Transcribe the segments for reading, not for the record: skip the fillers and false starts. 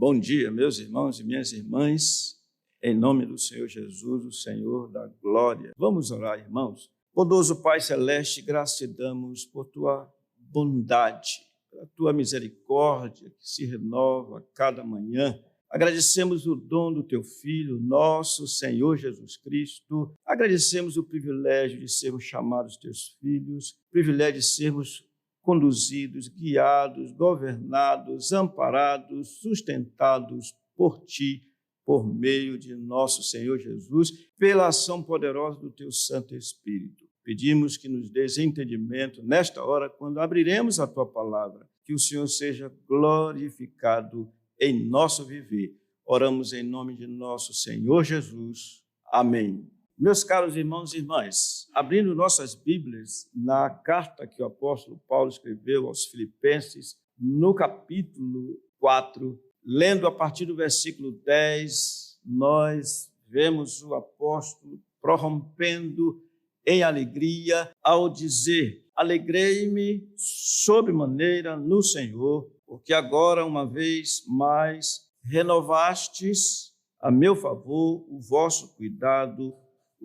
Bom dia, meus irmãos e minhas irmãs, em nome do Senhor Jesus, o Senhor da glória. Vamos orar, irmãos. Bondoso Pai Celeste, graças te damos por tua bondade, pela tua misericórdia que se renova a cada manhã. Agradecemos o dom do teu Filho, nosso Senhor Jesus Cristo. Agradecemos o privilégio de sermos chamados teus filhos, o privilégio de sermos conduzidos, guiados, governados, amparados, sustentados por ti, por meio de nosso Senhor Jesus, pela ação poderosa do teu Santo Espírito. Pedimos que nos dês entendimento nesta hora, quando abriremos a tua palavra, que o Senhor seja glorificado em nosso viver. Oramos em nome de nosso Senhor Jesus. Amém. Meus caros irmãos e irmãs, abrindo nossas Bíblias na carta que o apóstolo Paulo escreveu aos Filipenses, no capítulo 4, lendo a partir do versículo 10, nós vemos o apóstolo prorrompendo em alegria ao dizer: alegrei-me sobremaneira no Senhor, porque agora, uma vez mais, renovastes a meu favor o vosso cuidado,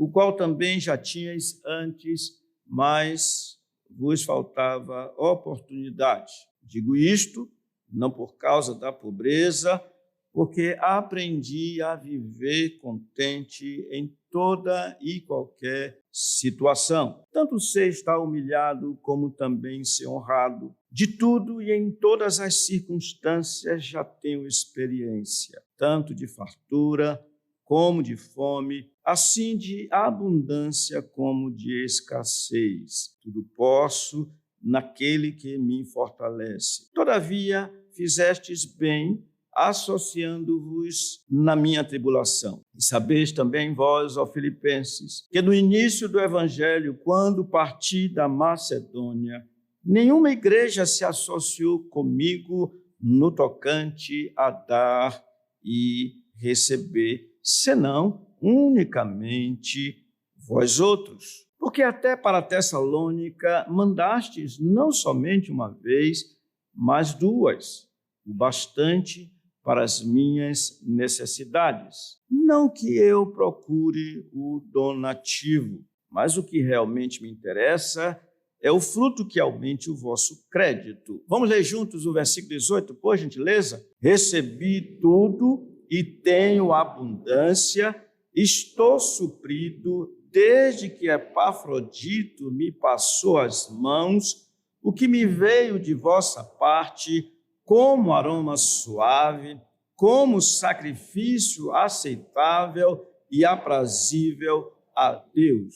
o qual também já tinhais antes, mas vos faltava oportunidade. Digo isto não por causa da pobreza, porque aprendi a viver contente em toda e qualquer situação. Tanto sei estar humilhado, como também ser honrado. De tudo e em todas as circunstâncias já tenho experiência, tanto de fartura como de fome, assim de abundância como de escassez. Tudo posso naquele que me fortalece. Todavia, fizestes bem, associando-vos na minha tribulação. E sabeis também vós, ó Filipenses, que no início do Evangelho, quando parti da Macedônia, nenhuma igreja se associou comigo no tocante a dar e receber, senão unicamente vós outros. Porque até para Tessalônica mandastes não somente uma vez, mas duas, o bastante para as minhas necessidades. Não que eu procure o donativo, mas o que realmente me interessa é o fruto que aumente o vosso crédito. Vamos ler juntos o versículo 18, por gentileza? Recebi tudo e tenho abundância, estou suprido, desde que Epafrodito me passou as mãos, o que me veio de vossa parte como aroma suave, como sacrifício aceitável e aprazível a Deus.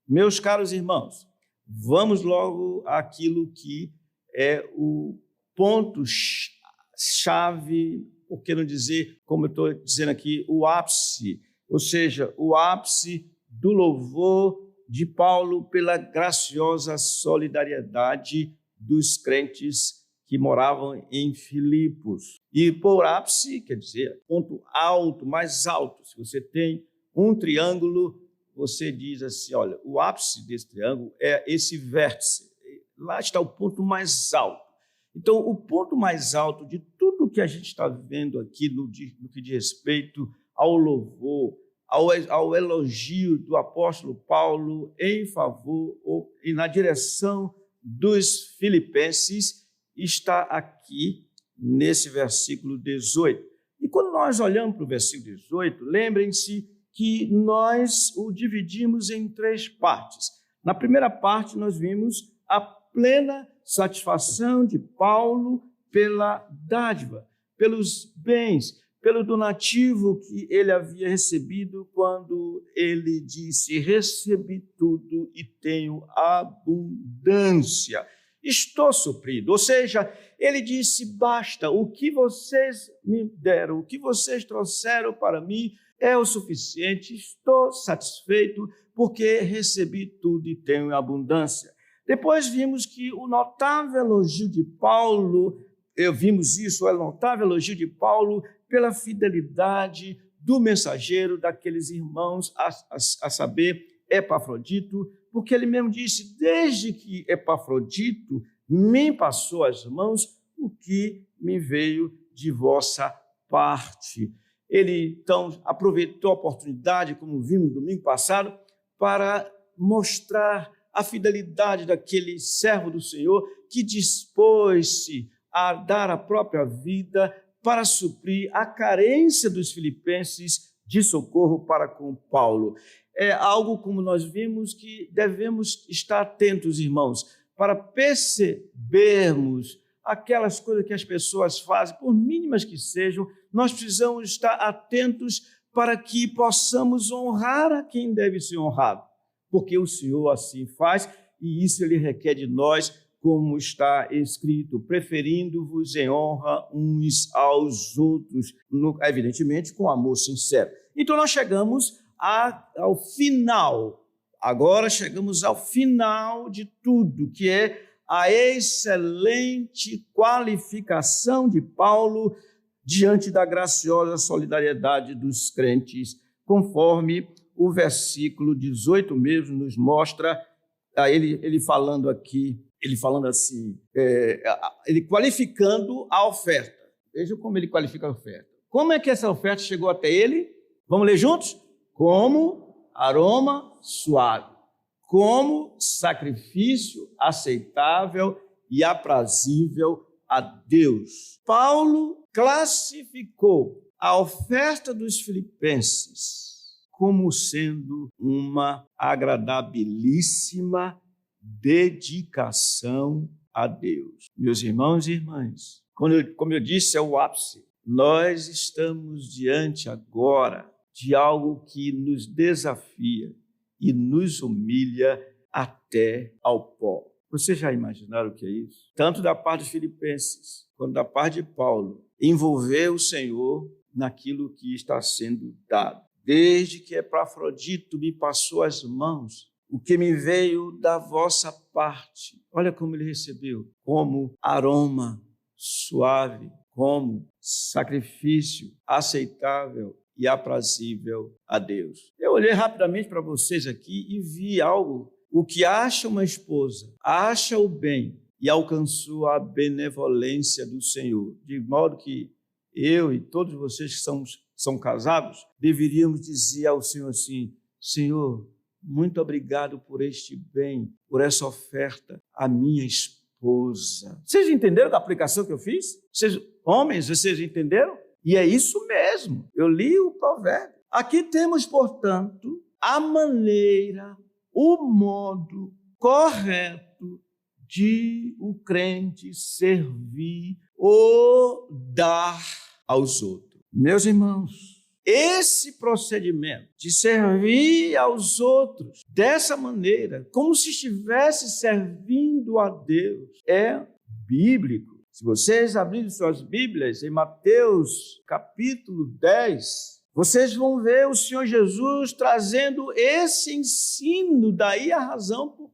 Meus caros irmãos, vamos logo àquilo que é o ponto-chave, por que não dizer, como eu estou dizendo aqui, o ápice, ou seja, o ápice do louvor de Paulo pela graciosa solidariedade dos crentes que moravam em Filipos. E por ápice, quer dizer, ponto alto, mais alto. Se você tem um triângulo, você diz assim, olha, o ápice desse triângulo é esse vértice. Lá está o ponto mais alto. Então, o ponto mais alto de tudo que a gente está vendo aqui no que diz respeito ao louvor, ao elogio do apóstolo Paulo em favor ou na direção dos filipenses, está aqui nesse versículo 18. E quando nós olhamos para o versículo 18, lembrem-se que nós o dividimos em três partes. Na primeira parte, nós vimos a plena satisfação de Paulo pela dádiva, pelos bens, pelo donativo que ele havia recebido quando ele disse: recebi tudo e tenho abundância. Estou suprido. Ou seja, ele disse: basta, o que vocês me deram, o que vocês trouxeram para mim é o suficiente, estou satisfeito porque recebi tudo e tenho abundância. Depois vimos que o notável elogio de Paulo, o notável elogio de Paulo pela fidelidade do mensageiro daqueles irmãos, a saber, Epafrodito, porque ele mesmo disse: desde que Epafrodito me passou as mãos, o que me veio de vossa parte. Ele, então, aproveitou a oportunidade, como vimos no domingo passado, para mostrar a fidelidade daquele servo do Senhor que dispôs-se a dar a própria vida para suprir a carência dos filipenses de socorro para com Paulo. É algo, como nós vimos, que devemos estar atentos, irmãos, para percebermos aquelas coisas que as pessoas fazem, por mínimas que sejam, nós precisamos estar atentos para que possamos honrar a quem deve ser honrado, porque o Senhor assim faz e isso Ele requer de nós, como está escrito, preferindo-vos em honra uns aos outros, evidentemente com amor sincero. Então nós chegamos ao final, agora chegamos ao final de tudo, que é a excelente qualificação de Paulo diante da graciosa solidariedade dos crentes, conforme o versículo 18 mesmo nos mostra, ele falando aqui, ele falando assim, ele qualificando a oferta. Veja como ele qualifica a oferta. Como é que essa oferta chegou até ele? Vamos ler juntos? Como aroma suave, como sacrifício aceitável e aprazível a Deus. Paulo classificou a oferta dos filipenses como sendo uma agradabilíssima dedicação a Deus. Meus irmãos e irmãs, como eu disse, é o ápice. Nós estamos diante agora de algo que nos desafia e nos humilha até ao pó. Vocês já imaginaram o que é isso? Tanto da parte dos filipenses, quanto da parte de Paulo, envolver o Senhor naquilo que está sendo dado. Desde que Epafrodito me passou as mãos, o que me veio da vossa parte. Olha como ele recebeu, como aroma suave, como sacrifício aceitável e aprazível a Deus. Eu olhei rapidamente para vocês aqui e vi algo. O que acha uma esposa, acha o bem e alcançou a benevolência do Senhor. De modo que eu e todos vocês que são casados, deveríamos dizer ao Senhor assim: Senhor, muito obrigado por este bem, por essa oferta à minha esposa. Vocês entenderam a aplicação que eu fiz? Homens, vocês entenderam? E é isso mesmo. Eu li o provérbio. Aqui temos, portanto, a maneira, o modo correto de o crente servir ou dar aos outros. Meus irmãos, esse procedimento de servir aos outros dessa maneira, como se estivesse servindo a Deus, é bíblico. Se vocês abrirem suas Bíblias em Mateus capítulo 10, vocês vão ver o Senhor Jesus trazendo esse ensino, daí a razão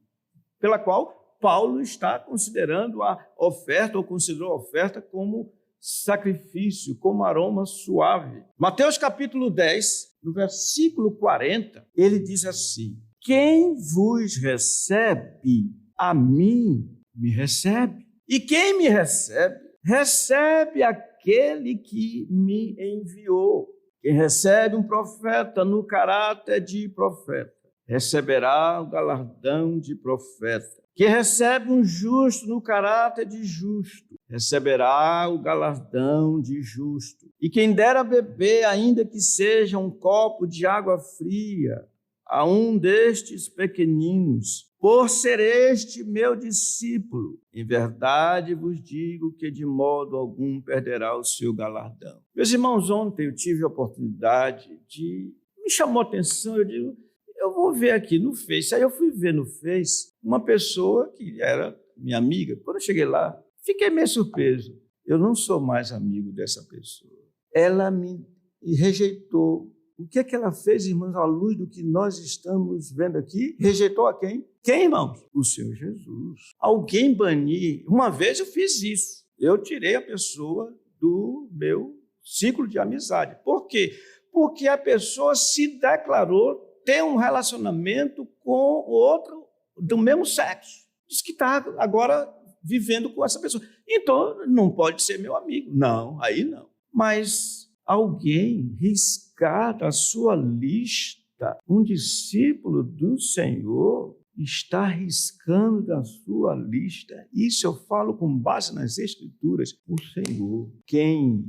pela qual Paulo está considerando a oferta, ou considerou a oferta como sacrifício, como aroma suave. Mateus capítulo 10, no versículo 40, ele diz assim: quem vos recebe, a mim me recebe. E quem me recebe, recebe aquele que me enviou. Quem recebe um profeta no caráter de profeta, receberá o galardão de profeta. Quem recebe um justo no caráter de justo, receberá o galardão de justo. E quem der a beber, ainda que seja um copo de água fria, a um destes pequeninos, por ser este meu discípulo, em verdade vos digo que de modo algum perderá o seu galardão. Meus irmãos, ontem eu tive a oportunidade me chamou a atenção, eu digo, eu vou ver aqui no Face. Aí eu fui ver no Face uma pessoa que era minha amiga. Quando eu cheguei lá, fiquei meio surpreso. Eu não sou mais amigo dessa pessoa. Ela me rejeitou. O que é que ela fez, irmãos, à luz do que nós estamos vendo aqui? Rejeitou a quem? Quem, irmãos? O Senhor Jesus. Alguém banir. Uma vez eu fiz isso. Eu tirei a pessoa do meu ciclo de amizade. Por quê? Porque a pessoa se declarou ter um relacionamento com outro do mesmo sexo. Diz que está agora vivendo com essa pessoa. Então, não pode ser meu amigo. Não, aí não. Mas alguém riscar da sua lista um discípulo do Senhor, está riscando da sua lista. Isso eu falo com base nas Escrituras. O Senhor, quem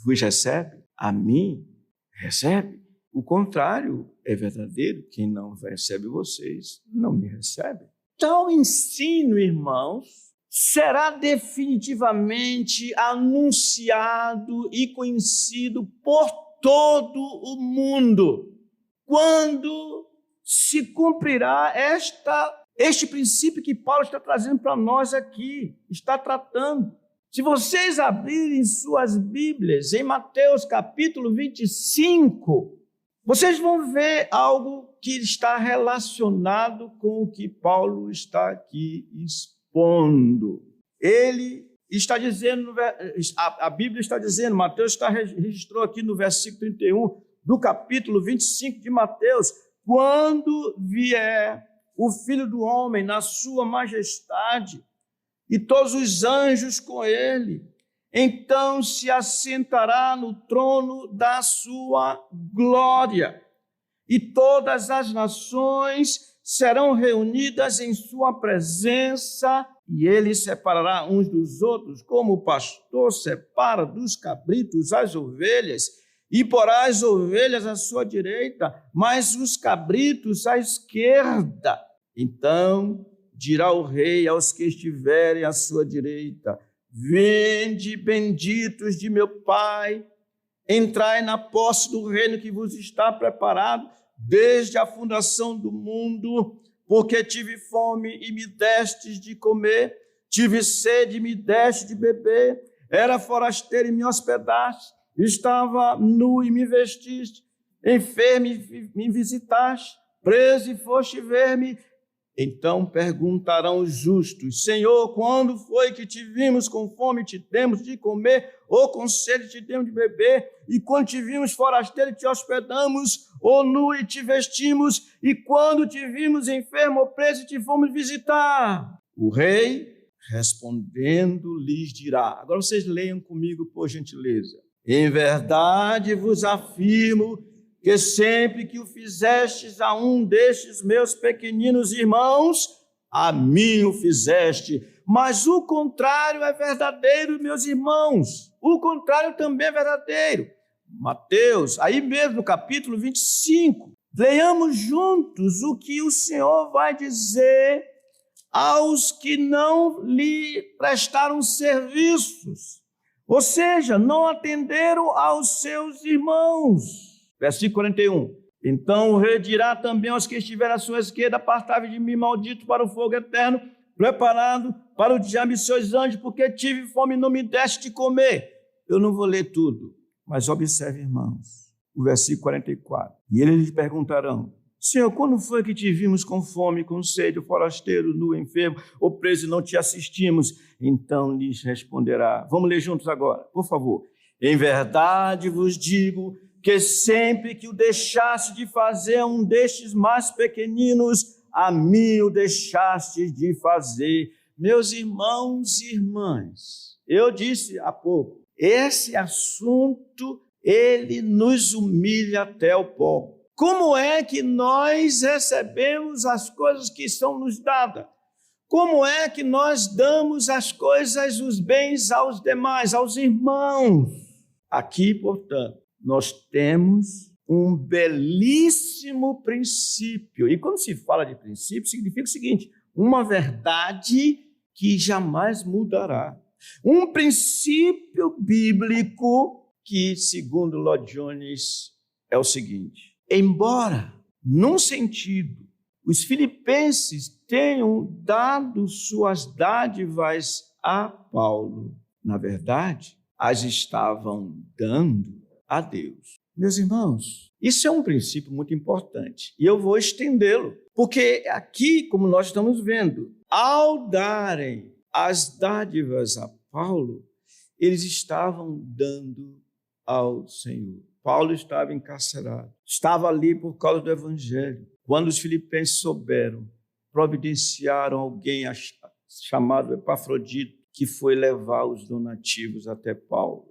vos recebe, a mim recebe. O contrário é verdadeiro. Quem não recebe vocês, não me recebe. Tal ensino, irmãos, será definitivamente anunciado e conhecido por todo o mundo quando se cumprirá este princípio que Paulo está trazendo para nós aqui, está tratando. Se vocês abrirem suas Bíblias em Mateus capítulo 25, vocês vão ver algo que está relacionado com o que Paulo está aqui expondo. Ele está dizendo, a Bíblia está dizendo, Mateus registrou aqui no versículo 31 do capítulo 25 de Mateus: quando vier o Filho do Homem na sua majestade e todos os anjos com ele, então se assentará no trono da sua glória, e todas as nações serão reunidas em sua presença, e ele separará uns dos outros, como o pastor separa dos cabritos as ovelhas, e porá as ovelhas à sua direita, mas os cabritos à esquerda. Então dirá o rei aos que estiverem à sua direita: vinde, benditos de meu Pai, entrai na posse do reino que vos está preparado desde a fundação do mundo, porque tive fome e me destes de comer, tive sede e me deste de beber, era forasteiro e me hospedaste, estava nu e me vestiste, enfermo e me visitaste, preso e foste ver-me. Então perguntarão os justos: Senhor, quando foi que te vimos com fome e te demos de comer, ou com sede e te demos de beber? E quando te vimos forasteiro e te hospedamos, ou nu e te vestimos? E quando te vimos enfermo ou preso e te fomos visitar? O rei, respondendo, lhes dirá. Agora vocês leiam comigo, por gentileza. Em verdade vos afirmo que sempre que o fizestes a um destes meus pequeninos irmãos, a mim o fizeste. Mas o contrário é verdadeiro, meus irmãos. O contrário também é verdadeiro. Mateus, aí mesmo no capítulo 25, leiamos juntos o que o Senhor vai dizer aos que não lhe prestaram serviços, ou seja, não atenderam aos seus irmãos. Versículo 41. Então o rei dirá também aos que estiverem à sua esquerda: apartai-vos de mim, maldito, para o fogo eterno, preparado para o diabo e seus anjos, porque tive fome e não me deste de comer. Eu não vou ler tudo, mas observe, irmãos, o versículo 44. E eles lhe perguntarão: Senhor, quando foi que te vimos com fome, com sede, forasteiro, nu, enfermo, ou preso e não te assistimos? Então lhes responderá. Vamos ler juntos agora, por favor. Em verdade vos digo que sempre que o deixaste de fazer a um destes mais pequeninos, a mim o deixaste de fazer. Meus irmãos e irmãs, eu disse há pouco, esse assunto, ele nos humilha até o pó. Como é que nós recebemos as coisas que são nos dadas? Como é que nós damos as coisas, os bens aos demais, aos irmãos? Aqui, portanto, nós temos um belíssimo princípio. E quando se fala de princípio, significa o seguinte: uma verdade que jamais mudará. Um princípio bíblico que, segundo Lloyd Jones, é o seguinte: embora, num sentido, os filipenses tenham dado suas dádivas a Paulo, na verdade, as estavam dando a Deus. Meus irmãos, isso é um princípio muito importante e eu vou estendê-lo, porque aqui, como nós estamos vendo, ao darem as dádivas a Paulo, eles estavam dando ao Senhor. Paulo estava encarcerado, estava ali por causa do evangelho. Quando os filipenses souberam, providenciaram alguém chamado Epafrodito, que foi levar os donativos até Paulo.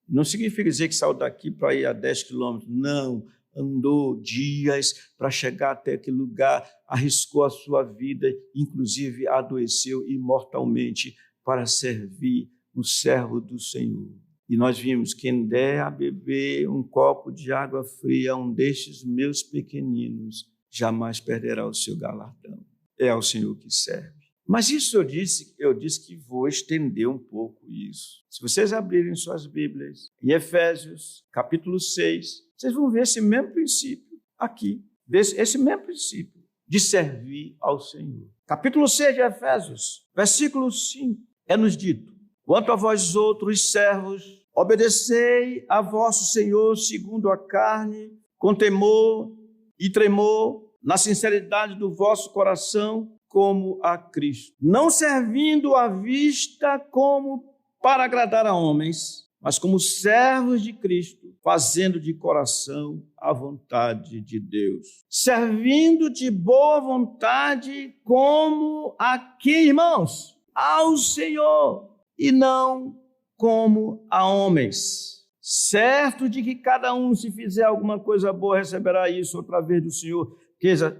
Não significa dizer que saiu daqui para ir a 10 quilômetros. Não, andou dias para chegar até aquele lugar, arriscou a sua vida, inclusive adoeceu imortalmente para servir o servo do Senhor. E nós vimos, quem der a beber um copo de água fria a um destes meus pequeninos, jamais perderá o seu galardão. É ao Senhor que serve. Mas isso eu disse que vou estender um pouco isso. Se vocês abrirem suas Bíblias, em Efésios, capítulo 6, vocês vão ver esse mesmo princípio aqui, esse mesmo princípio de servir ao Senhor. Capítulo 6 de Efésios, versículo 5, é-nos dito: quanto a vós outros servos, obedecei a vosso Senhor segundo a carne, com temor e tremor, na sinceridade do vosso coração, como a Cristo, não servindo à vista como para agradar a homens, mas como servos de Cristo, fazendo de coração a vontade de Deus, servindo de boa vontade como a quem, irmãos? Ao Senhor, e não como a homens, certo de que cada um, se fizer alguma coisa boa, receberá isso outra vez do Senhor,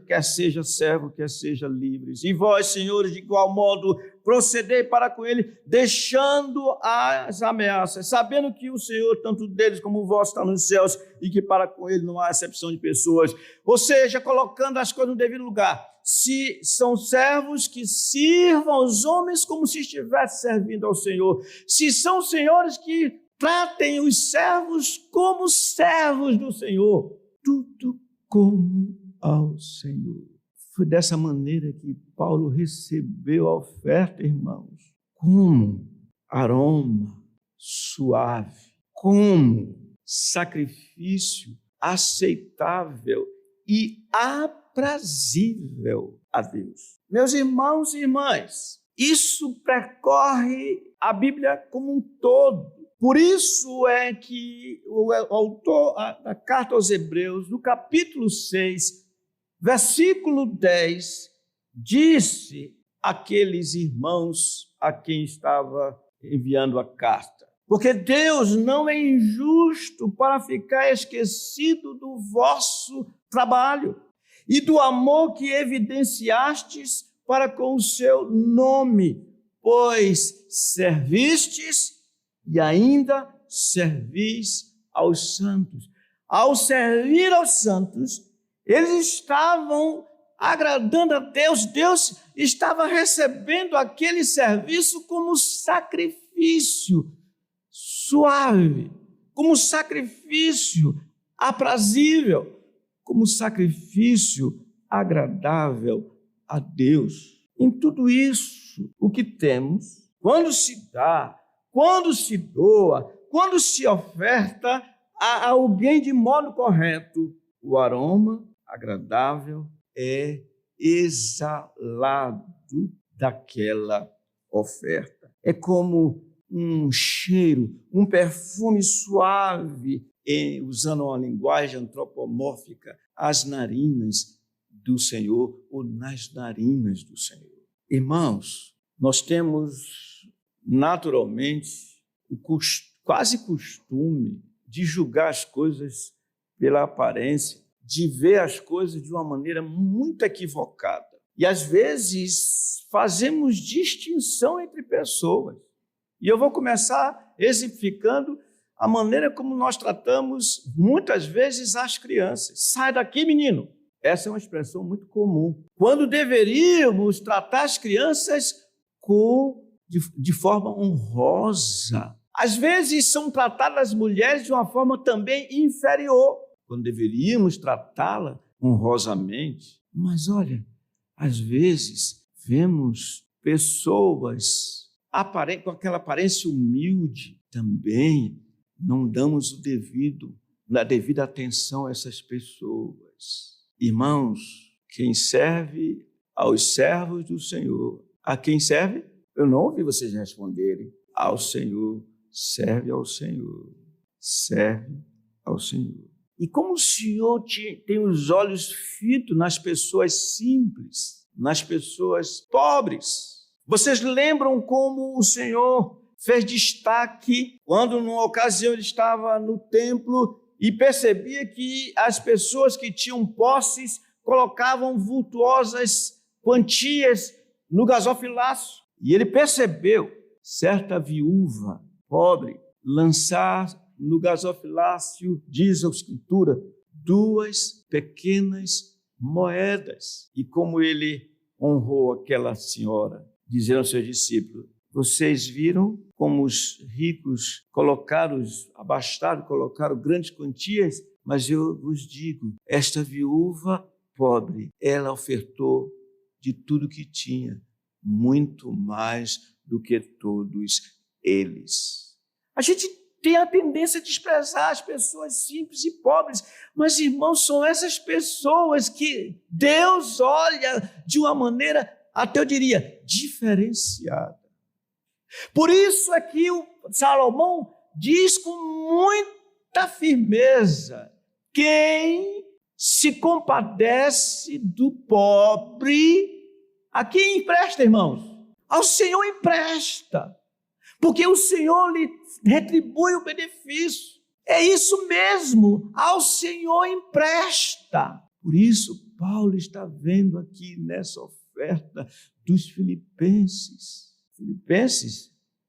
quer seja servo, quer seja livres. E vós, senhores, de igual modo, procedei para com ele, deixando as ameaças, sabendo que o Senhor, tanto deles como o vosso, está nos céus, e que para com ele não há acepção de pessoas. Ou seja, colocando as coisas no devido lugar. Se são servos, que sirvam os homens como se estivessem servindo ao Senhor. Se são senhores, que tratem os servos como servos do Senhor. Tudo como ao Senhor. Foi dessa maneira que Paulo recebeu a oferta, irmãos, como aroma suave, como sacrifício aceitável e aprazível a Deus. Meus irmãos e irmãs, isso percorre a Bíblia como um todo. Por isso é que o autor da carta aos Hebreus, no capítulo 6, versículo 10, disse àqueles irmãos a quem estava enviando a carta: porque Deus não é injusto para ficar esquecido do vosso trabalho e do amor que evidenciastes para com o seu nome, pois servistes e ainda servis aos santos. Ao servir aos santos, eles estavam agradando a Deus. Deus estava recebendo aquele serviço como sacrifício suave, como sacrifício aprazível, como sacrifício agradável a Deus. Em tudo isso, o que temos, quando se dá, quando se doa, quando se oferta a alguém de modo correto, o aroma agradável é exalado daquela oferta. É como um cheiro, um perfume suave, usando uma linguagem antropomórfica, às narinas do Senhor ou nas narinas do Senhor. Irmãos, nós temos naturalmente o quase costume de julgar as coisas pela aparência, de ver as coisas de uma maneira muito equivocada. E, às vezes, fazemos distinção entre pessoas. E eu vou começar exemplificando a maneira como nós tratamos, muitas vezes, as crianças. Sai daqui, menino! Essa é uma expressão muito comum. Quando deveríamos tratar as crianças de forma honrosa. Às vezes, são tratadas as mulheres de uma forma também inferior, quando deveríamos tratá-la honrosamente. Mas olha, às vezes vemos pessoas com aquela aparência humilde, também não damos a devida atenção a essas pessoas. Irmãos, quem serve aos servos do Senhor, a quem serve? Eu não ouvi vocês responderem. Ao Senhor, serve ao Senhor, serve ao Senhor. E como o Senhor tem os olhos fitos nas pessoas simples, nas pessoas pobres. Vocês lembram como o Senhor fez destaque quando, numa ocasião, ele estava no templo e percebia que as pessoas que tinham posses colocavam vultuosas quantias no gasofilácio. E ele percebeu certa viúva pobre lançar no gasofilácio, diz a Escritura, 2 pequenas moedas. E como ele honrou aquela senhora, dizendo aos seus discípulos: vocês viram como os ricos abastaram, colocaram grandes quantias, mas eu vos digo, esta viúva pobre, ela ofertou de tudo que tinha, muito mais do que todos eles. A gente tem a tendência a desprezar as pessoas simples e pobres, mas, irmãos, são essas pessoas que Deus olha de uma maneira, até eu diria, diferenciada. Por isso aqui o Salomão diz com muita firmeza: quem se compadece do pobre, a quem empresta, irmãos? Ao Senhor empresta, porque o Senhor lhe retribui o benefício. É isso mesmo, ao Senhor empresta. Por isso, Paulo está vendo aqui nessa oferta dos filipenses,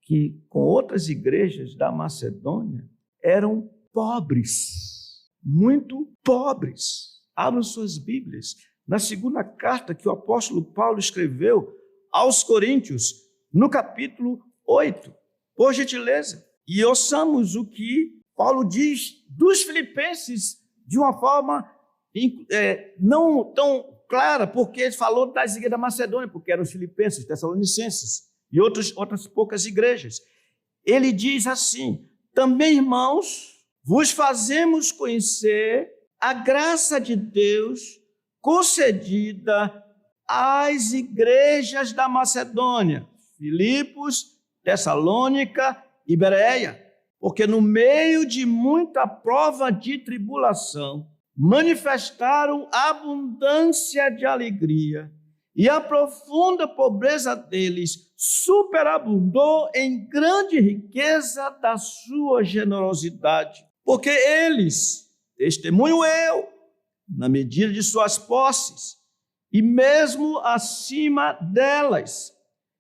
que com outras igrejas da Macedônia eram pobres, muito pobres. Abram suas Bíblias na segunda carta que o apóstolo Paulo escreveu aos Coríntios, no capítulo 8, por gentileza. E ouçamos o que Paulo diz dos filipenses de uma forma não tão clara, porque ele falou das igrejas da Macedônia, porque eram os filipenses, tessalonicenses e outras poucas igrejas. Ele diz assim: também, irmãos, vos fazemos conhecer a graça de Deus concedida às igrejas da Macedônia, Filipos, Tessalônica e Bereia, porque no meio de muita prova de tribulação, manifestaram abundância de alegria, e a profunda pobreza deles superabundou em grande riqueza da sua generosidade. Porque eles, testemunho eu, na medida de suas posses, e mesmo acima delas,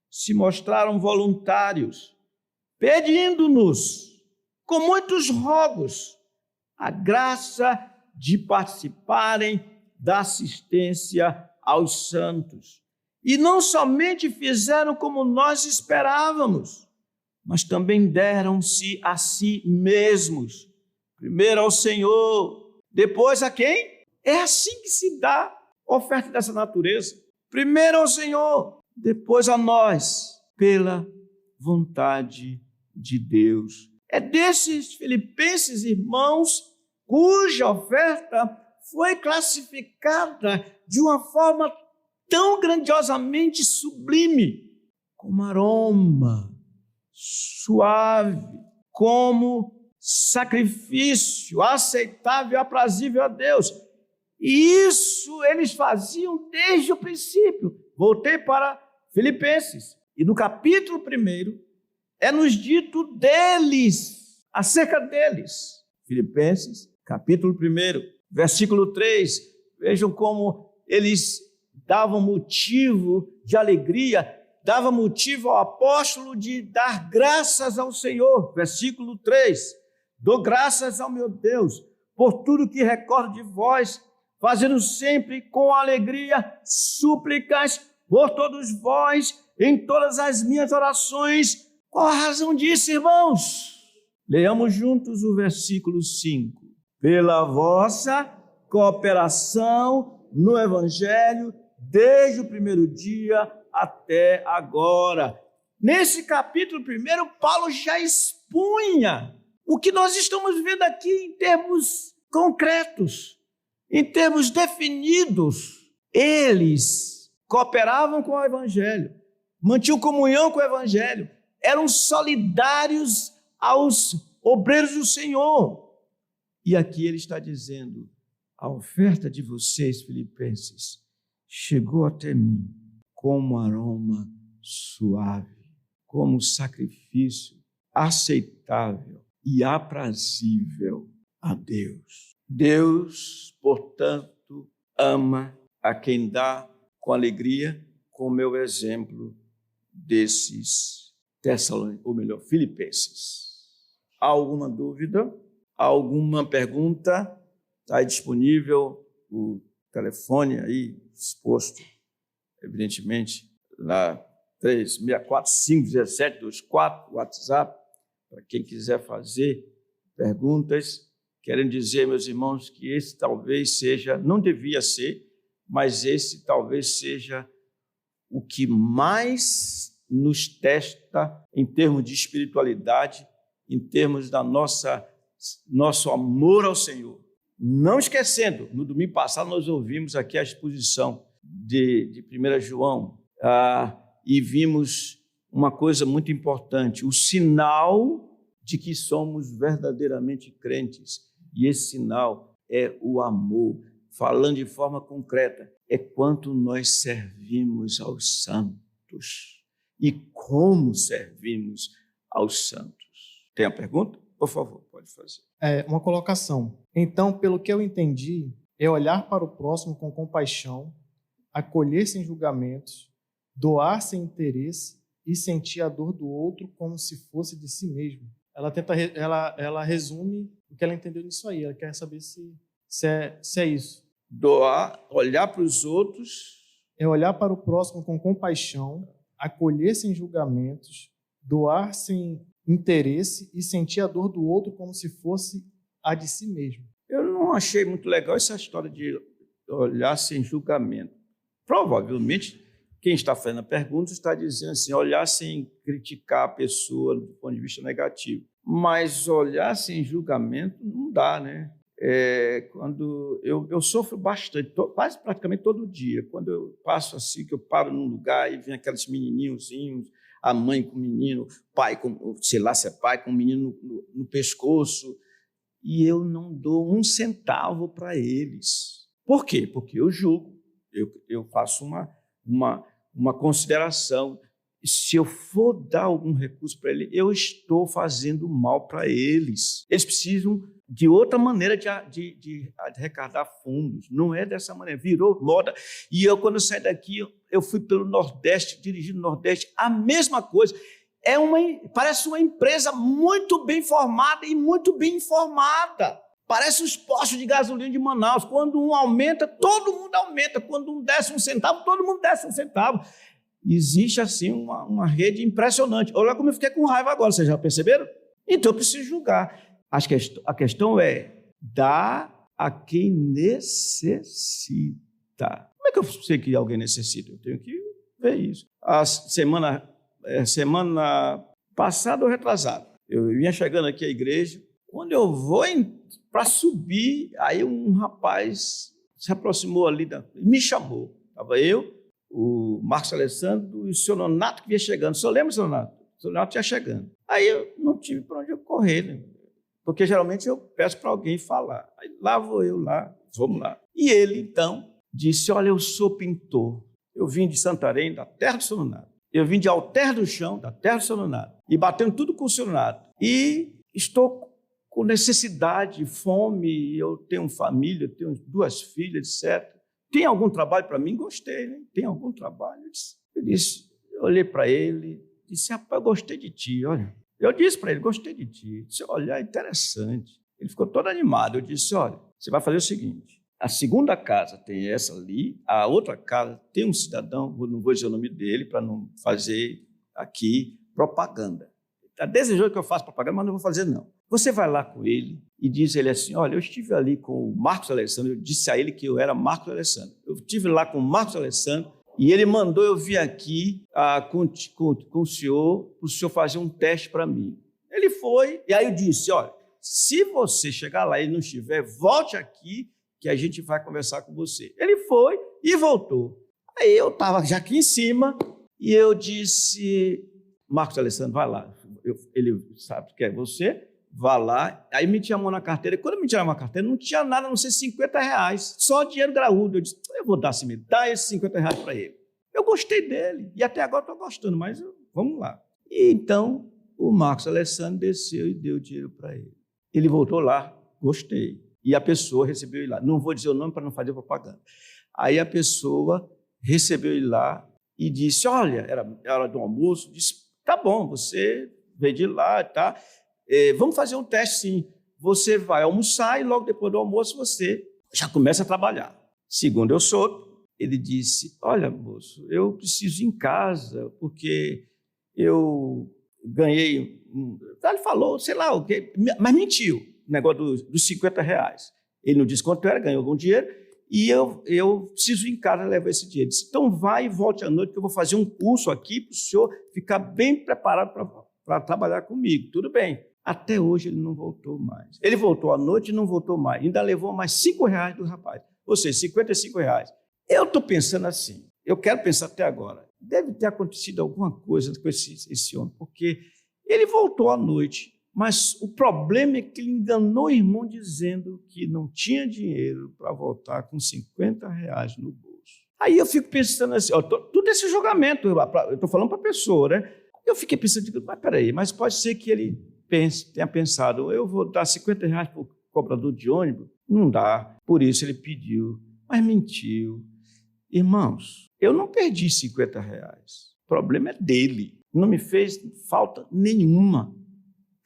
se mostraram voluntários, pedindo-nos, com muitos rogos, a graça de participarem da assistência aos santos. E não somente fizeram como nós esperávamos, mas também deram-se a si mesmos. Primeiro ao Senhor, depois a quem? É assim que se dá oferta dessa natureza. Primeiro ao Senhor, depois a nós, pela vontade de Deus. É desses filipenses, irmãos, cuja oferta foi classificada de uma forma tão grandiosamente sublime, como aroma suave, como sacrifício aceitável e aprazível a Deus. E isso eles faziam desde o princípio. Voltei para Filipenses, e no capítulo 1 é-nos dito deles, acerca deles. Filipenses, capítulo 1, versículo 3, vejam como eles davam motivo de alegria, davam motivo ao apóstolo de dar graças ao Senhor. Versículo 3, dou graças ao meu Deus por tudo que recordo de vós, fazendo sempre com alegria súplicas por todos vós em todas as minhas orações. Qual a razão disso, irmãos? Leamos juntos o versículo 5. Pela vossa cooperação no Evangelho, desde o primeiro dia até agora. Nesse capítulo 1, Paulo já expunha o que nós estamos vendo aqui em termos concretos, em termos definidos. Eles cooperavam com o Evangelho, mantinham comunhão com o Evangelho, eram solidários aos obreiros do Senhor. E aqui ele está dizendo: a oferta de vocês, filipenses, chegou até mim como aroma suave, como sacrifício aceitável e aprazível a Deus. Deus, portanto, ama a quem dá com alegria, como é o exemplo desses Tessalonicenses, ou melhor, Filipenses. Há alguma dúvida? Alguma pergunta? Está disponível o telefone aí exposto, evidentemente, lá 364-517-24, WhatsApp, para quem quiser fazer perguntas. Querem dizer, meus irmãos, que esse talvez seja, não devia ser, mas esse talvez seja o que mais nos testa em termos de espiritualidade, em termos da nosso amor ao Senhor. Não esquecendo, no domingo passado nós ouvimos aqui a exposição de 1 João e vimos uma coisa muito importante, o sinal de que somos verdadeiramente crentes. E esse sinal é o amor. Falando de forma concreta, é quanto nós servimos aos santos e como servimos aos santos. Tem a pergunta? Por favor, pode fazer. Uma colocação. Então, pelo que eu entendi, é olhar para o próximo com compaixão, acolher sem julgamentos, doar sem interesse e sentir a dor do outro como se fosse de si mesmo. Ela resume o que ela entendeu nisso aí. Ela quer saber se é isso. Doar, olhar para os outros. É olhar para o próximo com compaixão, acolher sem julgamentos, doar sem interesse e sentir a dor do outro como se fosse a de si mesmo. Eu não achei muito legal essa história de olhar sem julgamento. Provavelmente, quem está fazendo a pergunta está dizendo assim, olhar sem criticar a pessoa do ponto de vista negativo. Mas olhar sem julgamento não dá, né? Quando eu sofro bastante, quase praticamente todo dia, quando eu passo assim, que eu paro num lugar e vem aqueles menininhozinhos, a mãe com o menino, pai, sei lá se é pai, com o menino no pescoço, e eu não dou um centavo para eles. Por quê? Porque eu julgo, eu faço uma consideração. Se eu for dar algum recurso para ele, eu estou fazendo mal para eles. Eles precisam de outra maneira de arrecadar fundos. Não é dessa maneira, virou moda. E eu, quando eu saí daqui, eu fui pelo Nordeste, dirigindo o Nordeste, a mesma coisa. Parece uma empresa muito bem formada e muito bem informada. Parece os postos de gasolina de Manaus. Quando um aumenta, todo mundo aumenta. Quando um desce um centavo, todo mundo desce um centavo. Existe, assim, uma rede impressionante. Olha como eu fiquei com raiva agora, vocês já perceberam? Então, eu preciso julgar. A questão é dar a quem necessita. Como é que eu sei que alguém necessita? Eu tenho que ver isso. A semana passada ou retrasada, eu vinha chegando aqui à igreja. Quando eu vou para subir, aí um rapaz se aproximou ali, me chamou. Estava eu, o Marcos Alessandro e o seu Nonato que vinha chegando. O senhor lembra, seu Nonato? O seu Nonato ia chegando. Aí eu não tive para onde eu correr, né? Porque geralmente eu peço para alguém falar. Aí lá vou eu, vamos lá. E ele, então, disse, olha, eu sou pintor. Eu vim de Santarém, da terra do seu Nonato. Eu vim de Alter do Chão, da terra do seu Nonato. E batendo tudo com o seu Nonato. E estou com necessidade, fome, eu tenho família, tenho 2 filhas, etc. Tem algum trabalho para mim? Gostei, né? Tem algum trabalho? Eu olhei para ele, disse, rapaz, eu gostei de ti, olha. Eu disse para ele, gostei de ti. Disse, olha, é interessante. Ele ficou todo animado. Eu disse, olha, você vai fazer o seguinte, a segunda casa tem essa ali, a outra casa tem um cidadão, não vou dizer o nome dele para não fazer aqui propaganda. Está desejando que eu faça propaganda, mas não vou fazer não. Você vai lá com ele e diz a ele assim, olha, eu estive ali com o Marcos Alessandro, eu disse a ele que eu era Marcos Alessandro. Eu estive lá com o Marcos Alessandro e ele mandou eu vir aqui com o senhor, para o senhor fazer um teste para mim. Ele foi, e aí eu disse, olha, se você chegar lá e não estiver, volte aqui que a gente vai conversar com você. Ele foi e voltou. Aí eu estava já aqui em cima e eu disse, Marcos Alessandro, vai lá. Ele sabe que é você, vá lá. Aí me tinha a mão na carteira. E quando me tiraram a carteira, não tinha nada, a não ser R$50. Só dinheiro graúdo. Eu disse, eu vou dar assim, dá esses R$50 para ele. Eu gostei dele. E até agora estou gostando, mas vamos lá. E então, o Marcos Alessandro desceu e deu dinheiro para ele. Ele voltou lá, gostei. E a pessoa recebeu ele lá. Não vou dizer o nome para não fazer propaganda. Aí a pessoa recebeu ele lá e disse, olha, era hora do almoço, disse, tá bom, você veio de lá, tá? Vamos fazer um teste, sim. Você vai almoçar e logo depois do almoço você já começa a trabalhar. Segundo eu soube, ele disse, olha, moço, eu preciso ir em casa porque eu ganhei... Ele falou, sei lá o quê, mas mentiu, o negócio dos 50 reais. Ele não disse quanto era, ganhou algum dinheiro, e eu preciso ir em casa levar esse dinheiro. Ele disse, então vai e volte à noite, que eu vou fazer um curso aqui para o senhor ficar bem preparado para trabalhar comigo. Tudo bem. Até hoje ele não voltou mais. Ele voltou à noite e não voltou mais. Ainda levou mais 5 reais do rapaz. Ou seja, 55 reais. Eu estou pensando assim, eu quero pensar até agora, deve ter acontecido alguma coisa com esse homem, porque ele voltou à noite, mas o problema é que ele enganou o irmão dizendo que não tinha dinheiro para voltar com 50 reais no bolso. Aí eu fico pensando assim, tudo esse julgamento, eu estou falando para a pessoa, né? Eu fiquei pensando, mas peraí, mas pode ser que ele tenha pensado, eu vou dar 50 reais para o cobrador de ônibus? Não dá, por isso ele pediu, mas mentiu. Irmãos, eu não perdi 50 reais, o problema é dele, não me fez falta nenhuma,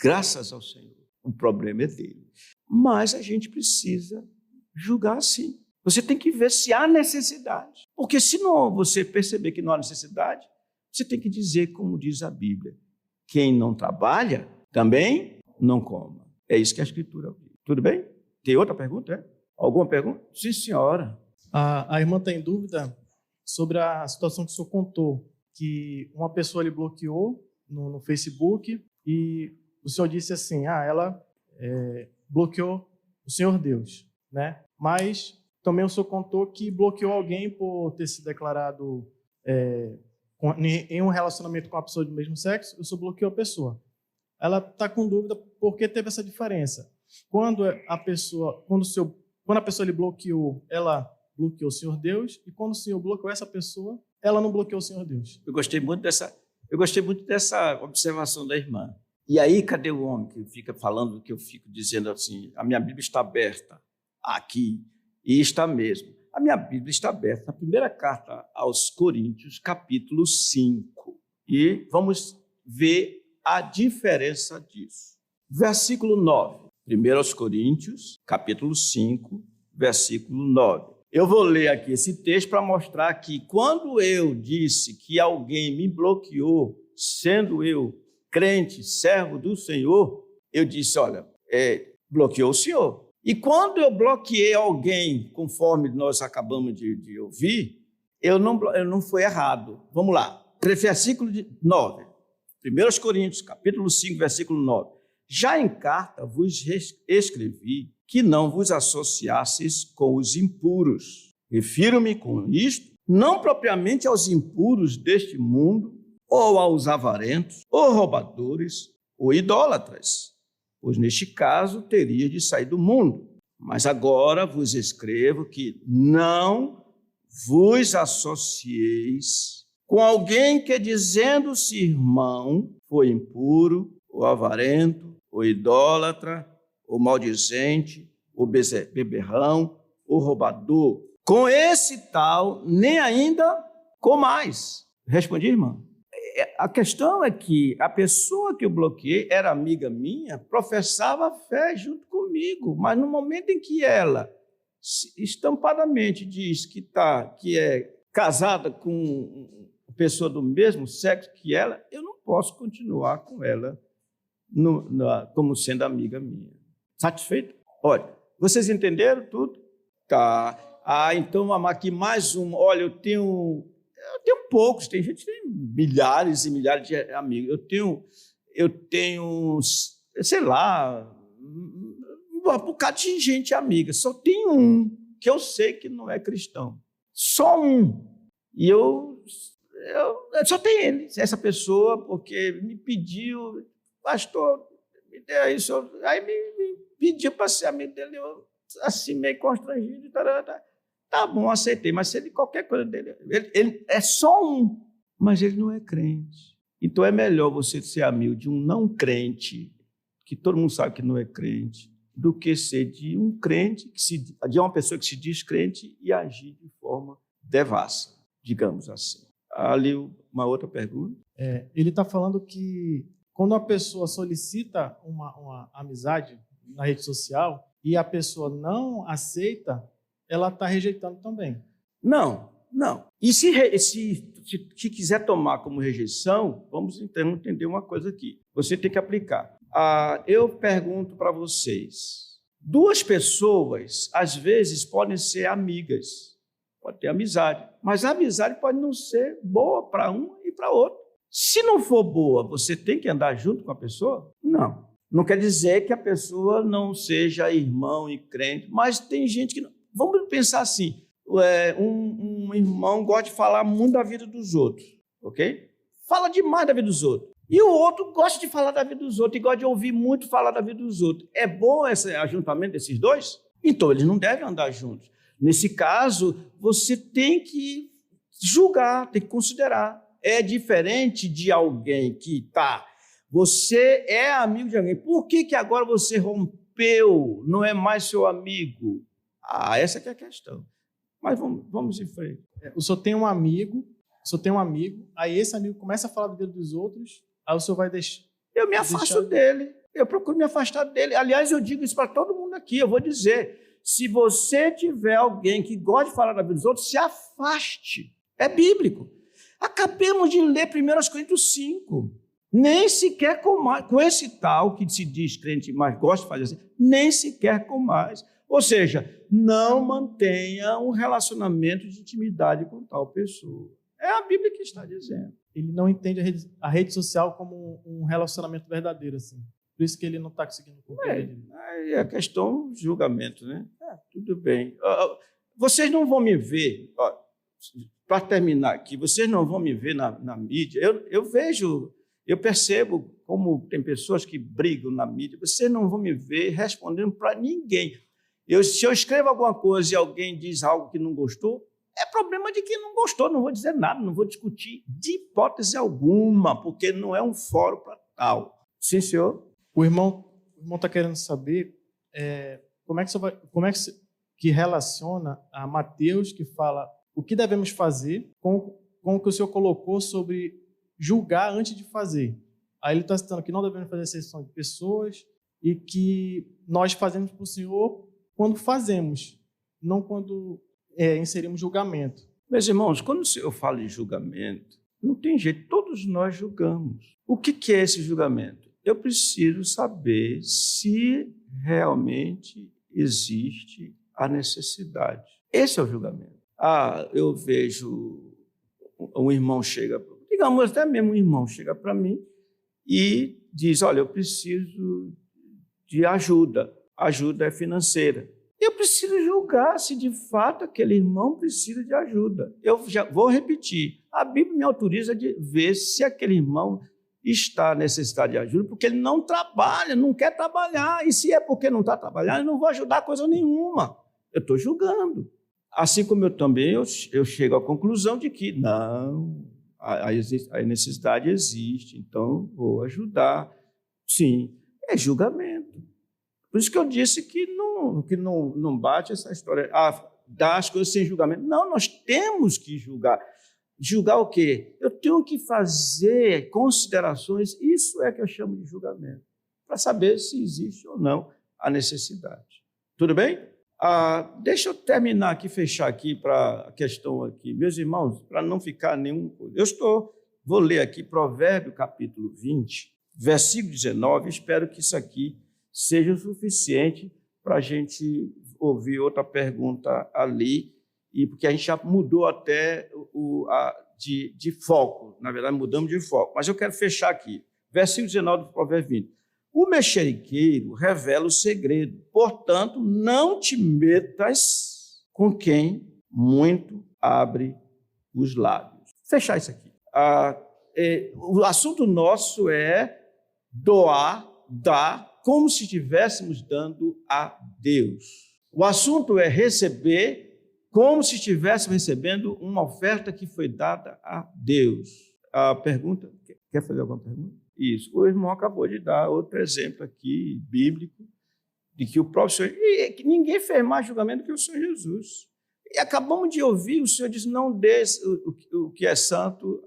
graças ao Senhor, o problema é dele. Mas a gente precisa julgar assim. Você tem que ver se há necessidade, porque se não você perceber que não há necessidade, você tem que dizer, como diz a Bíblia, quem não trabalha, também não coma. É isso que a Escritura diz. Tudo bem? Tem outra pergunta? É? Alguma pergunta? Sim, senhora. A irmã está em dúvida sobre a situação que o senhor contou, que uma pessoa lhe bloqueou no Facebook e o senhor disse assim, ela bloqueou o Senhor Deus, né? Mas também o senhor contou que bloqueou alguém por ter se declarado em um relacionamento com a pessoa do mesmo sexo, o senhor bloqueou a pessoa. Ela está com dúvida por que teve essa diferença. Quando a pessoa lhe bloqueou, ela bloqueou o Senhor Deus, e quando o Senhor bloqueou essa pessoa, ela não bloqueou o Senhor Deus. Eu gostei muito dessa observação da irmã. E aí, cadê o homem que fica falando, que eu fico dizendo assim, a minha Bíblia está aberta aqui, e está mesmo. A minha Bíblia está aberta na primeira carta aos Coríntios, capítulo 5. E vamos ver a diferença disso. Versículo 9. 1 aos Coríntios, capítulo 5, versículo 9. Eu vou ler aqui esse texto para mostrar que quando eu disse que alguém me bloqueou, sendo eu crente, servo do Senhor, eu disse, olha, bloqueou o Senhor. E quando eu bloqueei alguém, conforme nós acabamos de ouvir, eu não fui errado. Vamos lá, versículo 9, 1 Coríntios, capítulo 5, versículo 9. Já em carta vos escrevi que não vos associasseis com os impuros. Refiro-me com isto, não propriamente aos impuros deste mundo, ou aos avarentos, ou roubadores, ou idólatras, pois neste caso teria de sair do mundo. Mas agora vos escrevo que não vos associeis com alguém que, dizendo-se irmão, foi impuro, ou avarento, ou idólatra, ou maldizente, ou beberrão, ou roubador. Com esse tal, nem ainda comais. Respondi, irmã. A questão é que a pessoa que eu bloqueei era amiga minha, professava fé junto comigo, mas no momento em que ela estampadamente diz que é casada com uma pessoa do mesmo sexo que ela, eu não posso continuar com ela como sendo amiga minha. Satisfeito? Olha, vocês entenderam tudo? Tá. Então, aqui mais um. Olha, eu tenho poucos, tem gente que tem milhares e milhares de amigos. Eu tenho, sei lá, um bocado de gente amiga. Só tem um que eu sei que não é cristão. Só um. E eu só tenho ele, essa pessoa, porque me pediu, pastor, me dê isso. Aí me pediu para ser amigo dele, eu assim meio constrangido. Tá bom, aceitei, mas se ele qualquer coisa dele, ele é só um, mas ele não é crente. Então é melhor você ser amigo de um não crente, que todo mundo sabe que não é crente, do que ser de um crente, de uma pessoa que se diz crente e agir de forma devassa, digamos assim. Ali uma outra pergunta. Ele está falando que quando a pessoa solicita uma amizade na rede social e a pessoa não aceita, ela está rejeitando também. Não. E se quiser tomar como rejeição, vamos então entender uma coisa aqui. Você tem que aplicar. Eu pergunto para vocês, 2 pessoas, às vezes, podem ser amigas, pode ter amizade, mas a amizade pode não ser boa para um e para outro. Se não for boa, você tem que andar junto com a pessoa? Não. Não quer dizer que a pessoa não seja irmão e crente, mas tem gente que não. Vamos pensar assim, um irmão gosta de falar muito da vida dos outros, ok? Fala demais da vida dos outros. E o outro gosta de falar da vida dos outros e gosta de ouvir muito falar da vida dos outros. É bom esse ajuntamento desses dois? Então, eles não devem andar juntos. Nesse caso, você tem que julgar, tem que considerar. É diferente de alguém que você é amigo de alguém. Por que agora você rompeu, não é mais seu amigo? Essa que é a questão. Mas vamos em frente. O senhor tem um amigo, aí esse amigo começa a falar da vida dos outros, aí o senhor vai deixar... Eu me afasto dele, eu procuro me afastar dele. Aliás, eu digo isso para todo mundo aqui, eu vou dizer, se você tiver alguém que gosta de falar da vida dos outros, se afaste. É bíblico. Acabemos de ler 1 Coríntios 5. Nem sequer com esse tal que se diz crente, mas gosta de fazer assim, nem sequer com mais. Ou seja, não mantenha um relacionamento de intimidade com tal pessoa. É a Bíblia que está dizendo. Ele não entende a rede social como um relacionamento verdadeiro, assim. Por isso que ele não está conseguindo compreender. É a questão do julgamento, né? Tudo bem. Vocês não vão me ver, para terminar aqui, vocês não vão me ver na mídia. Eu percebo como tem pessoas que brigam na mídia. Vocês não vão me ver respondendo para ninguém. Se eu escrevo alguma coisa e alguém diz algo que não gostou, é problema de quem não gostou, não vou dizer nada, não vou discutir de hipótese alguma, porque não é um fórum para tal. Sim, senhor? O irmão está querendo saber como é que relaciona a Mateus, que fala o que devemos fazer, com o que o senhor colocou sobre julgar antes de fazer. Aí ele está citando que não devemos fazer exceção de pessoas e que nós fazemos para o senhor quando fazemos, não quando inserimos julgamento. Meus irmãos, quando eu falo em julgamento, não tem jeito, todos nós julgamos. O que é esse julgamento? Eu preciso saber se realmente existe a necessidade. Esse é o julgamento. Eu vejo um irmão digamos até mesmo um irmão chega para mim e diz, olha, eu preciso de ajuda. Ajuda é financeira. Eu preciso julgar se de fato aquele irmão precisa de ajuda. Eu já vou repetir. A Bíblia me autoriza de ver se aquele irmão está necessitado de ajuda, porque ele não trabalha, não quer trabalhar. E se é porque não está trabalhando, eu não vou ajudar coisa nenhuma. Eu estou julgando. Assim como eu também eu chego à conclusão de que não, a necessidade existe, então vou ajudar. Sim, é julgamento. Por isso que eu disse que não bate essa história, dar as coisas sem julgamento. Não, nós temos que julgar. Julgar o quê? Eu tenho que fazer considerações, isso é que eu chamo de julgamento, para saber se existe ou não a necessidade. Tudo bem? Deixa eu terminar aqui, fechar aqui para a questão aqui. Meus irmãos, para não ficar nenhum... Vou ler aqui Provérbio capítulo 20, versículo 19, espero que isso aqui seja o suficiente para a gente ouvir outra pergunta ali, porque a gente já mudou até de foco, na verdade mudamos de foco, mas eu quero fechar aqui, versículo 19 do Provérbio 20. O mexeriqueiro revela o segredo, portanto, não te metas com quem muito abre os lábios. Fechar isso aqui. O assunto nosso é dar como se estivéssemos dando a Deus. O assunto é receber como se estivéssemos recebendo uma oferta que foi dada a Deus. A pergunta, quer fazer alguma pergunta? Isso, o irmão acabou de dar outro exemplo aqui, bíblico, de que o próprio Senhor, e que ninguém fez mais julgamento que o Senhor Jesus. E acabamos de ouvir, o Senhor diz, não dê o que é santo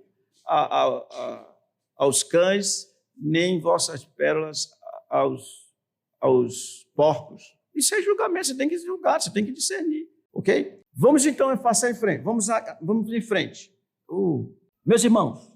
aos cães, nem vossas pérolas aos porcos. Isso é julgamento, você tem que julgar, você tem que discernir, ok? Vamos então passar em frente, vamos em frente. Meus irmãos,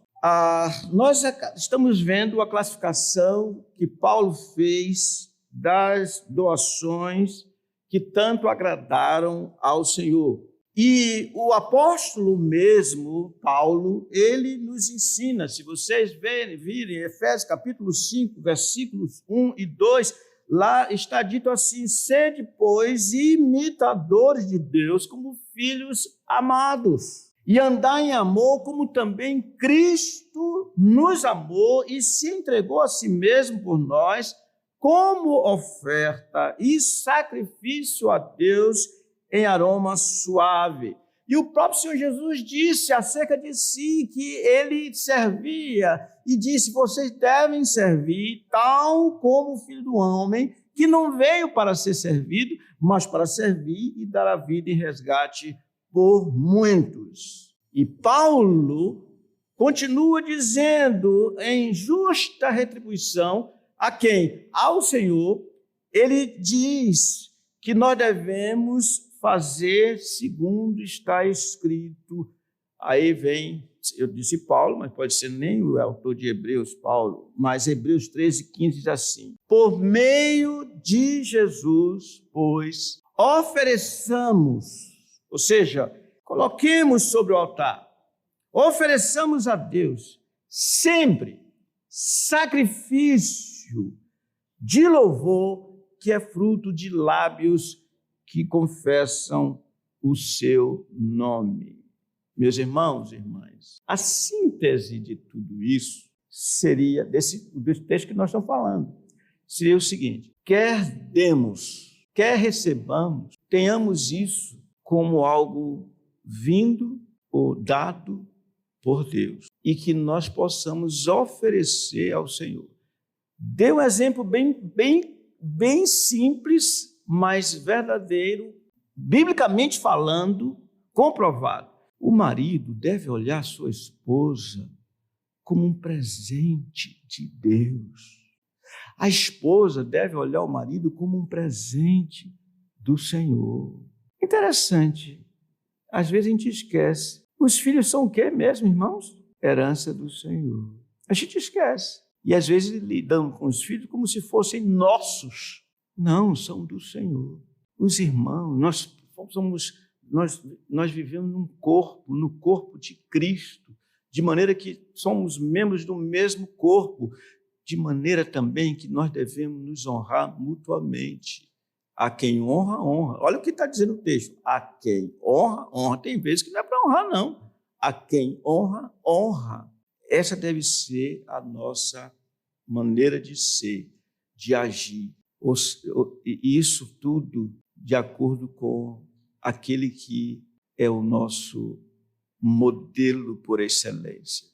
nós estamos vendo a classificação que Paulo fez das doações que tanto agradaram ao Senhor. E o apóstolo mesmo, Paulo, ele nos ensina, se vocês virem Efésios capítulo 5, versículos 1 e 2, lá está dito assim: sede, pois, imitadores de Deus como filhos amados, e andar em amor como também Cristo nos amou e se entregou a si mesmo por nós, como oferta e sacrifício a Deus em aroma suave. E o próprio Senhor Jesus disse acerca de si que ele servia e disse: vocês devem servir tal como o Filho do Homem, que não veio para ser servido, mas para servir e dar a vida em resgate por muitos. E Paulo continua dizendo, em justa retribuição a quem? Ao Senhor, ele diz que nós devemos fazer segundo está escrito. Aí vem, eu disse Paulo, mas pode ser nem o autor de Hebreus, Paulo, mas Hebreus 13:15 diz assim: por meio de Jesus, pois, ofereçamos, ou seja, coloquemos sobre o altar, ofereçamos a Deus sempre sacrifício de louvor, que é fruto de lábios que confessam o seu nome. Meus irmãos e irmãs, a síntese de tudo isso seria, desse texto que nós estamos falando, seria o seguinte: quer demos, quer recebamos, tenhamos isso como algo vindo ou dado por Deus e que nós possamos oferecer ao Senhor. Dê um exemplo bem simples, mas verdadeiro, biblicamente falando, comprovado. O marido deve olhar sua esposa como um presente de Deus. A esposa deve olhar o marido como um presente do Senhor. Interessante. Às vezes a gente esquece. Os filhos são o quê mesmo, irmãos? Herança do Senhor. A gente esquece. E às vezes lidamos com os filhos como se fossem nossos. Não, são do Senhor. Os irmãos, nós vivemos no corpo de Cristo, de maneira que somos membros do mesmo corpo, de maneira também que nós devemos nos honrar mutuamente. A quem honra, honra. Olha o que está dizendo o texto. A quem honra, honra. Tem vezes que não é para honrar, não. A quem honra, honra. Essa deve ser a nossa maneira de ser, de agir. E isso tudo de acordo com aquele que é o nosso modelo por excelência,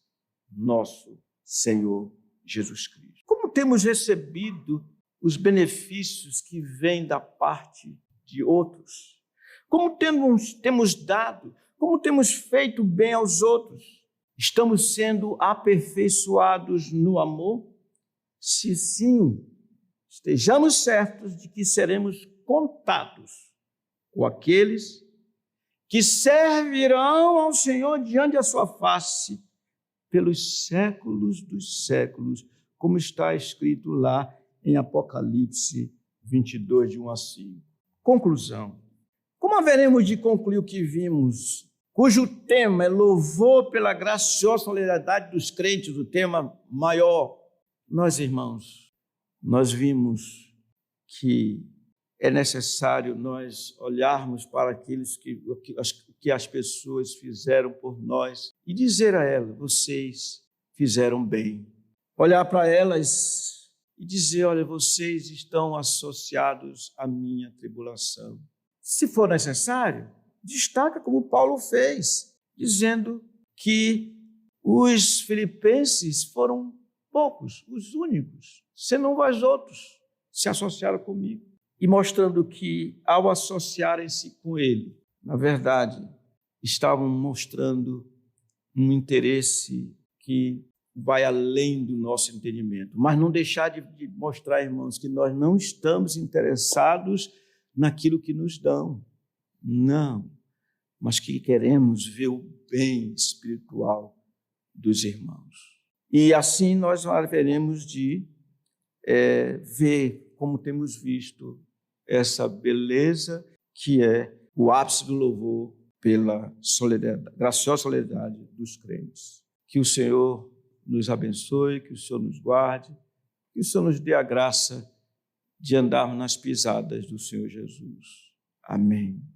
nosso Senhor Jesus Cristo. Como temos recebido os benefícios que vêm da parte de outros? Como temos dado? Como temos feito bem aos outros? Estamos sendo aperfeiçoados no amor? Se sim, estejamos certos de que seremos contados com aqueles que servirão ao Senhor diante da sua face pelos séculos dos séculos, como está escrito lá em Apocalipse 22, de 1 a 5. Conclusão. Como haveremos de concluir o que vimos, cujo tema é louvor pela graciosa solidariedade dos crentes, o tema maior? Nós, irmãos, nós vimos que é necessário nós olharmos para aqueles que as pessoas fizeram por nós e dizer a elas: vocês fizeram bem. Olhar para elas e dizer: olha, vocês estão associados à minha tribulação. Se for necessário, destaca como Paulo fez, dizendo que Os filipenses foram poucos, os únicos, senão os outros, se associaram comigo. E mostrando que, ao associarem-se com ele, na verdade, estavam mostrando um interesse que vai além do nosso entendimento. Mas não deixar de mostrar, irmãos, que nós não estamos interessados naquilo que nos dão. Não. Mas que queremos ver o bem espiritual dos irmãos. E assim nós haveremos de ver, como temos visto, essa beleza que é o ápice do louvor pela graciosa solenidade dos crentes. Que o Senhor nos abençoe, que o Senhor nos guarde, que o Senhor nos dê a graça de andarmos nas pisadas do Senhor Jesus. Amém.